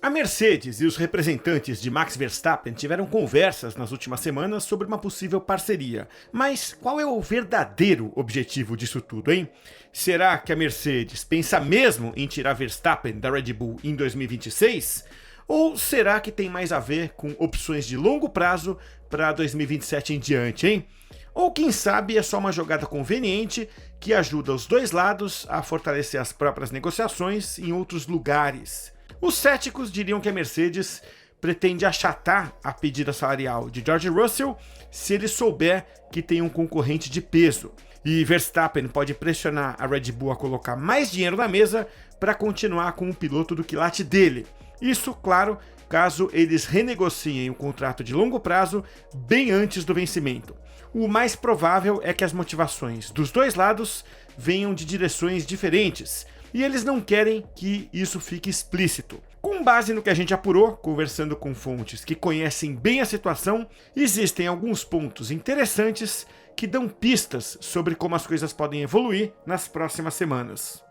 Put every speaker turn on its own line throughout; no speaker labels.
A Mercedes e os representantes de Max Verstappen tiveram conversas nas últimas semanas sobre uma possível parceria. Mas qual é o verdadeiro objetivo disso tudo, hein? Será que a Mercedes pensa mesmo em tirar Verstappen da Red Bull em 2026? Ou será que tem mais a ver com opções de longo prazo para 2027 em diante, hein? Ou quem sabe é só uma jogada conveniente que ajuda os dois lados a fortalecer as próprias negociações em outros lugares. Os céticos diriam que a Mercedes pretende achatar a pedida salarial de George Russell se ele souber que tem um concorrente de peso. E Verstappen pode pressionar a Red Bull a colocar mais dinheiro na mesa para continuar com o piloto do quilate dele. Isso, claro, caso eles renegociem o contrato de longo prazo bem antes do vencimento. O mais provável é que as motivações dos dois lados venham de direções diferentes, e eles não querem que isso fique explícito. Com base no que a gente apurou, conversando com fontes que conhecem bem a situação, existem alguns pontos interessantes que dão pistas sobre como as coisas podem evoluir nas próximas semanas.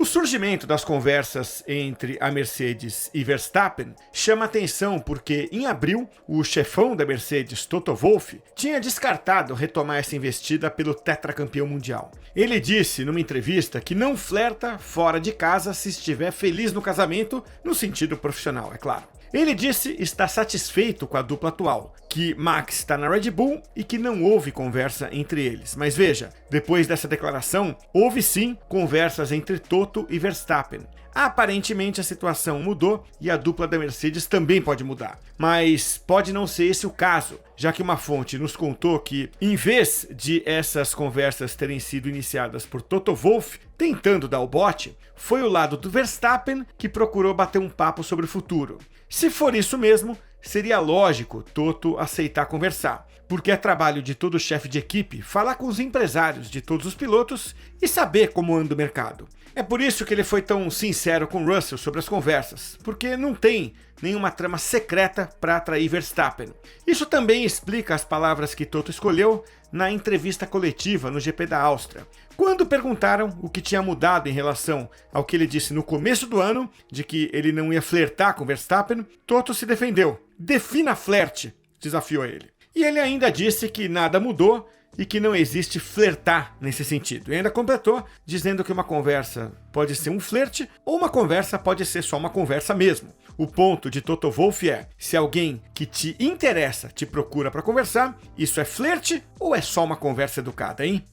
O surgimento das conversas entre a Mercedes e Verstappen chama atenção porque, em abril, o chefão da Mercedes, Toto Wolff, tinha descartado retomar essa investida pelo tetracampeão mundial. Ele disse numa entrevista que não flerta fora de casa se estiver feliz no casamento, no sentido profissional, é claro. Ele disse estar satisfeito com a dupla atual, que Max está na Red Bull e que não houve conversa entre eles. Mas veja, depois dessa declaração, houve sim conversas entre Toto e Verstappen. Aparentemente a situação mudou e a dupla da Mercedes também pode mudar. Mas pode não ser esse o caso, já que uma fonte nos contou que, em vez de essas conversas terem sido iniciadas por Toto Wolff, tentando dar o bote, foi o lado do Verstappen que procurou bater um papo sobre o futuro. Se for isso mesmo, seria lógico Toto aceitar conversar, porque é trabalho de todo chefe de equipe falar com os empresários de todos os pilotos e saber como anda o mercado. É por isso que ele foi tão sincero com Russell sobre as conversas, porque não tem nenhuma trama secreta para atrair Verstappen. Isso também explica as palavras que Toto escolheu na entrevista coletiva no GP da Áustria. Quando perguntaram o que tinha mudado em relação ao que ele disse no começo do ano, de que ele não ia flertar com Verstappen, Toto se defendeu. "Defina flerte", desafiou ele. E ele ainda disse que nada mudou e que não existe flertar nesse sentido. E ainda completou, dizendo que uma conversa pode ser um flerte ou uma conversa pode ser só uma conversa mesmo. O ponto de Toto Wolff é, se alguém que te interessa te procura para conversar, isso é flerte ou é só uma conversa educada, hein?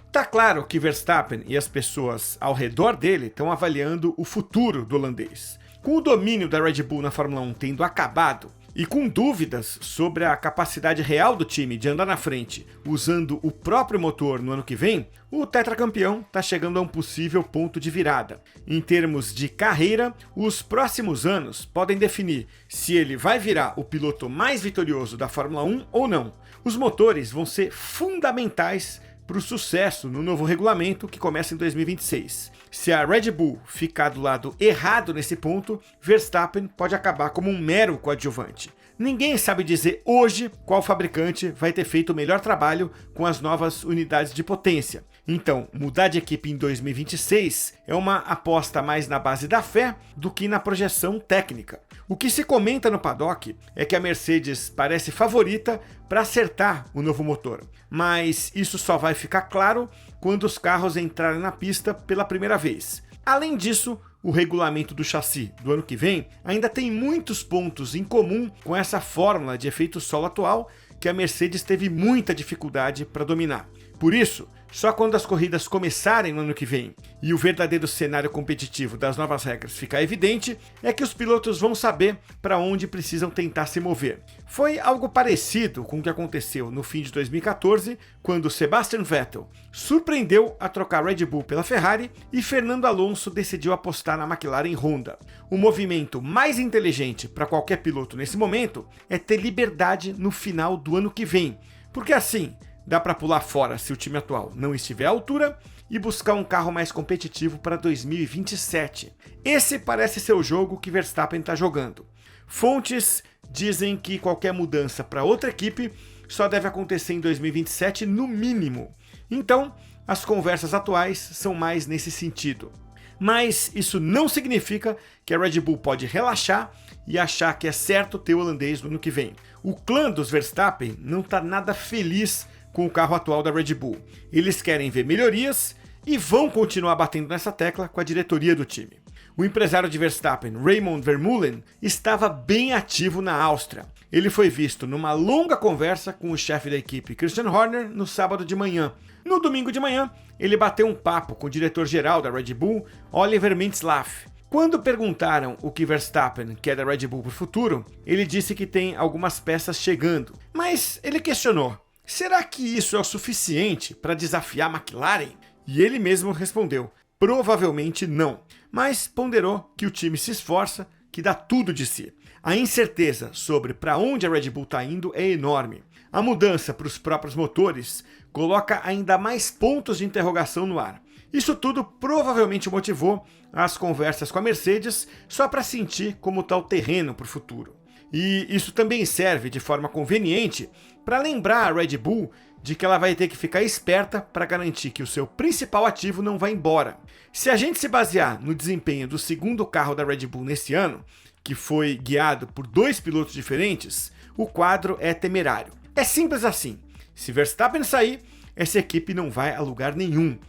Tá claro que Verstappen e as pessoas ao redor dele estão avaliando o futuro do holandês. Com o domínio da Red Bull na Fórmula 1 tendo acabado, e com dúvidas sobre a capacidade real do time de andar na frente usando o próprio motor no ano que vem, o tetracampeão está chegando a um possível ponto de virada. Em termos de carreira, os próximos anos podem definir se ele vai virar o piloto mais vitorioso da Fórmula 1 ou não. Os motores vão ser fundamentais para o sucesso no novo regulamento que começa em 2026. Se a Red Bull ficar do lado errado nesse ponto, Verstappen pode acabar como um mero coadjuvante. Ninguém sabe dizer hoje qual fabricante vai ter feito o melhor trabalho com as novas unidades de potência. Então, mudar de equipe em 2026 é uma aposta mais na base da fé do que na projeção técnica. O que se comenta no paddock é que a Mercedes parece favorita para acertar o novo motor, mas isso só vai ficar claro quando os carros entrarem na pista pela primeira vez. Além disso, o regulamento do chassi do ano que vem ainda tem muitos pontos em comum com essa fórmula de efeito solo atual que a Mercedes teve muita dificuldade para dominar. Por isso, só quando as corridas começarem no ano que vem e o verdadeiro cenário competitivo das novas regras ficar evidente, é que os pilotos vão saber para onde precisam tentar se mover. Foi algo parecido com o que aconteceu no fim de 2014, quando Sebastian Vettel surpreendeu a trocar Red Bull pela Ferrari e Fernando Alonso decidiu apostar na McLaren Honda. O movimento mais inteligente para qualquer piloto nesse momento é ter liberdade no final do ano que vem, porque assim dá para pular fora se o time atual não estiver à altura e buscar um carro mais competitivo para 2027. Esse parece ser o jogo que Verstappen está jogando. Fontes dizem que qualquer mudança para outra equipe só deve acontecer em 2027 no mínimo. Então, as conversas atuais são mais nesse sentido. Mas isso não significa que a Red Bull pode relaxar e achar que é certo ter o holandês no ano que vem. O clã dos Verstappen não está nada feliz com o carro atual da Red Bull. Eles querem ver melhorias e vão continuar batendo nessa tecla com a diretoria do time. O empresário de Verstappen, Raymond Vermeulen, estava bem ativo na Áustria. Ele foi visto numa longa conversa com o chefe da equipe, Christian Horner, no sábado de manhã. No domingo de manhã, ele bateu um papo com o diretor-geral da Red Bull, Oliver Mintzlaff. Quando perguntaram o que Verstappen quer da Red Bull para o futuro, ele disse que tem algumas peças chegando. Mas ele questionou, será que isso é o suficiente para desafiar a McLaren? E ele mesmo respondeu, provavelmente não. Mas ponderou que o time se esforça, que dá tudo de si. A incerteza sobre para onde a Red Bull está indo é enorme. A mudança para os próprios motores coloca ainda mais pontos de interrogação no ar. Isso tudo provavelmente motivou as conversas com a Mercedes só para sentir como está o terreno para o futuro. E isso também serve de forma conveniente para lembrar a Red Bull de que ela vai ter que ficar esperta para garantir que o seu principal ativo não vá embora. Se a gente se basear no desempenho do segundo carro da Red Bull nesse ano, que foi guiado por 2 pilotos diferentes, o quadro é temerário. É simples assim. Se Verstappen sair, essa equipe não vai a lugar nenhum.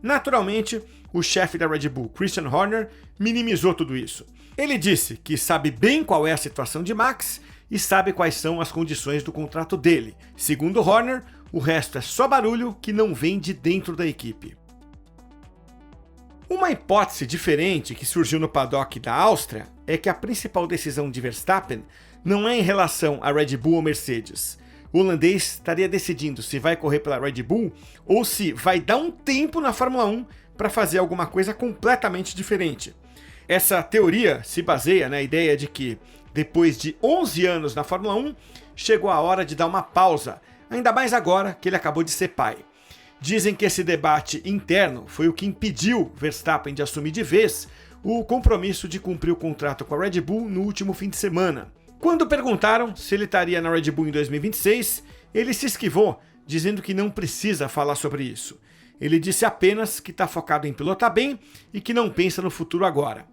Naturalmente, o chefe da Red Bull, Christian Horner, minimizou tudo isso. Ele disse que sabe bem qual é a situação de Max e sabe quais são as condições do contrato dele. Segundo Horner, o resto é só barulho que não vem de dentro da equipe. Uma hipótese diferente que surgiu no paddock da Áustria é que a principal decisão de Verstappen não é em relação a Red Bull ou Mercedes. O holandês estaria decidindo se vai correr pela Red Bull ou se vai dar um tempo na Fórmula 1 para fazer alguma coisa completamente diferente. Essa teoria se baseia na ideia de que, depois de 11 anos na Fórmula 1, chegou a hora de dar uma pausa, ainda mais agora que ele acabou de ser pai. Dizem que esse debate interno foi o que impediu Verstappen de assumir de vez o compromisso de cumprir o contrato com a Red Bull no último fim de semana. Quando perguntaram se ele estaria na Red Bull em 2026, ele se esquivou, dizendo que não precisa falar sobre isso. Ele disse apenas que está focado em pilotar bem e que não pensa no futuro agora.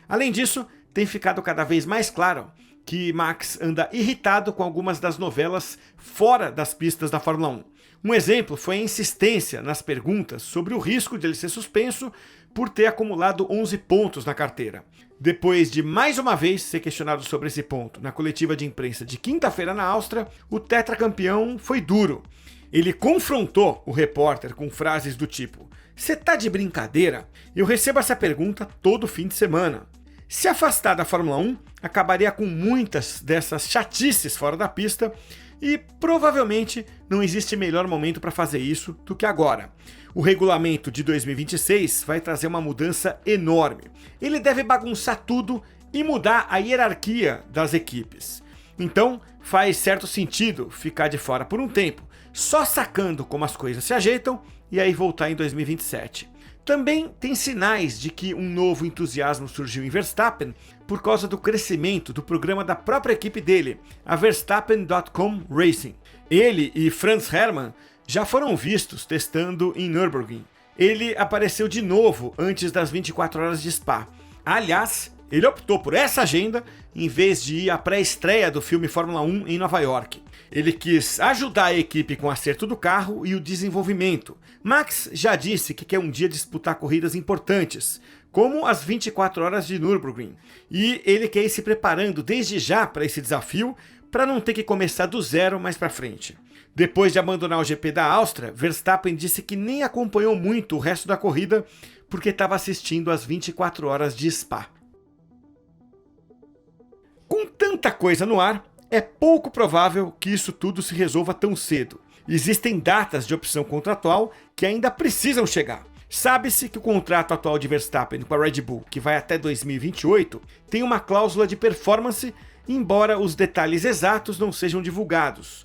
Além disso, tem ficado cada vez mais claro que Max anda irritado com algumas das novelas fora das pistas da Fórmula 1. Um exemplo foi a insistência nas perguntas sobre o risco de ele ser suspenso por ter acumulado 11 pontos na carteira. Depois de mais uma vez ser questionado sobre esse ponto na coletiva de imprensa de quinta-feira na Áustria, o tetracampeão foi duro. Ele confrontou o repórter com frases do tipo: "Você tá de brincadeira? Eu recebo essa pergunta todo fim de semana." Se afastar da Fórmula 1 acabaria com muitas dessas chatices fora da pista e provavelmente não existe melhor momento para fazer isso do que agora. O regulamento de 2026 vai trazer uma mudança enorme. Ele deve bagunçar tudo e mudar a hierarquia das equipes. Então faz certo sentido ficar de fora por um tempo, só sacando como as coisas se ajeitam e aí voltar em 2027. Também tem sinais de que um novo entusiasmo surgiu em Verstappen por causa do crescimento do programa da própria equipe dele, a Verstappen.com Racing. Ele e Franz Herrmann já foram vistos testando em Nürburgring. Ele apareceu de novo antes das 24 horas de Spa. Aliás, ele optou por essa agenda em vez de ir à pré-estreia do filme Fórmula 1 em Nova York. Ele quis ajudar a equipe com o acerto do carro e o desenvolvimento. Max já disse que quer um dia disputar corridas importantes, como as 24 horas de Nürburgring. E ele quer ir se preparando desde já para esse desafio, para não ter que começar do zero mais para frente. Depois de abandonar o GP da Áustria, Verstappen disse que nem acompanhou muito o resto da corrida, porque estava assistindo às 24 horas de Spa. Com tanta coisa no ar, é pouco provável que isso tudo se resolva tão cedo. Existem datas de opção contratual que ainda precisam chegar. Sabe-se que o contrato atual de Verstappen com a Red Bull, que vai até 2028, tem uma cláusula de performance, embora os detalhes exatos não sejam divulgados.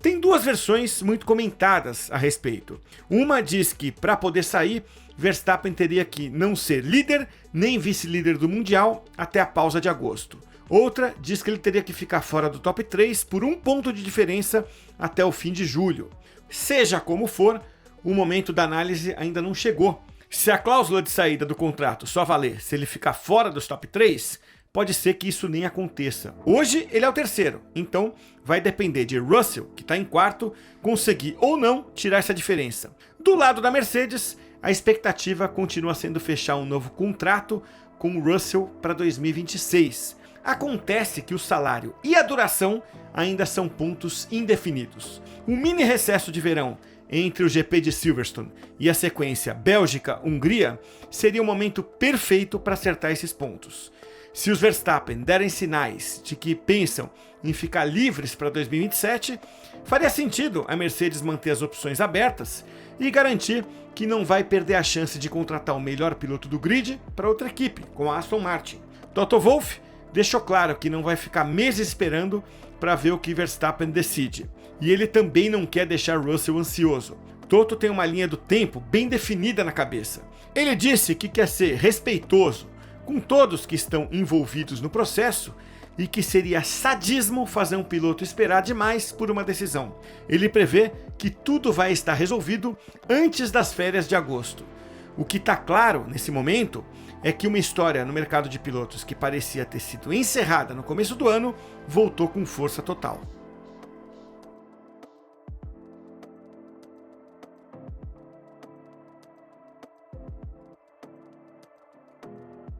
Tem duas versões muito comentadas a respeito. Uma diz que, para poder sair, Verstappen teria que não ser líder nem vice-líder do Mundial até a pausa de agosto. Outra diz que ele teria que ficar fora do top 3 por 1 ponto de diferença até o fim de julho. Seja como for, o momento da análise ainda não chegou. Se a cláusula de saída do contrato só valer se ele ficar fora dos top 3, pode ser que isso nem aconteça. Hoje ele é o terceiro, então vai depender de Russell, que está em quarto, conseguir ou não tirar essa diferença. Do lado da Mercedes, a expectativa continua sendo fechar um novo contrato com o Russell para 2026. Acontece que o salário e a duração ainda são pontos indefinidos. O mini recesso de verão entre o GP de Silverstone e a sequência Bélgica-Hungria seria o momento perfeito para acertar esses pontos. Se os Verstappen derem sinais de que pensam em ficar livres para 2027, faria sentido a Mercedes manter as opções abertas e garantir que não vai perder a chance de contratar o melhor piloto do grid para outra equipe, como a Aston Martin. Toto Wolff deixou claro que não vai ficar meses esperando para ver o que Verstappen decide. E ele também não quer deixar Russell ansioso. Toto tem uma linha do tempo bem definida na cabeça. Ele disse que quer ser respeitoso com todos que estão envolvidos no processo e que seria sadismo fazer um piloto esperar demais por uma decisão. Ele prevê que tudo vai estar resolvido antes das férias de agosto. O que está claro nesse momento é que uma história no mercado de pilotos que parecia ter sido encerrada no começo do ano voltou com força total.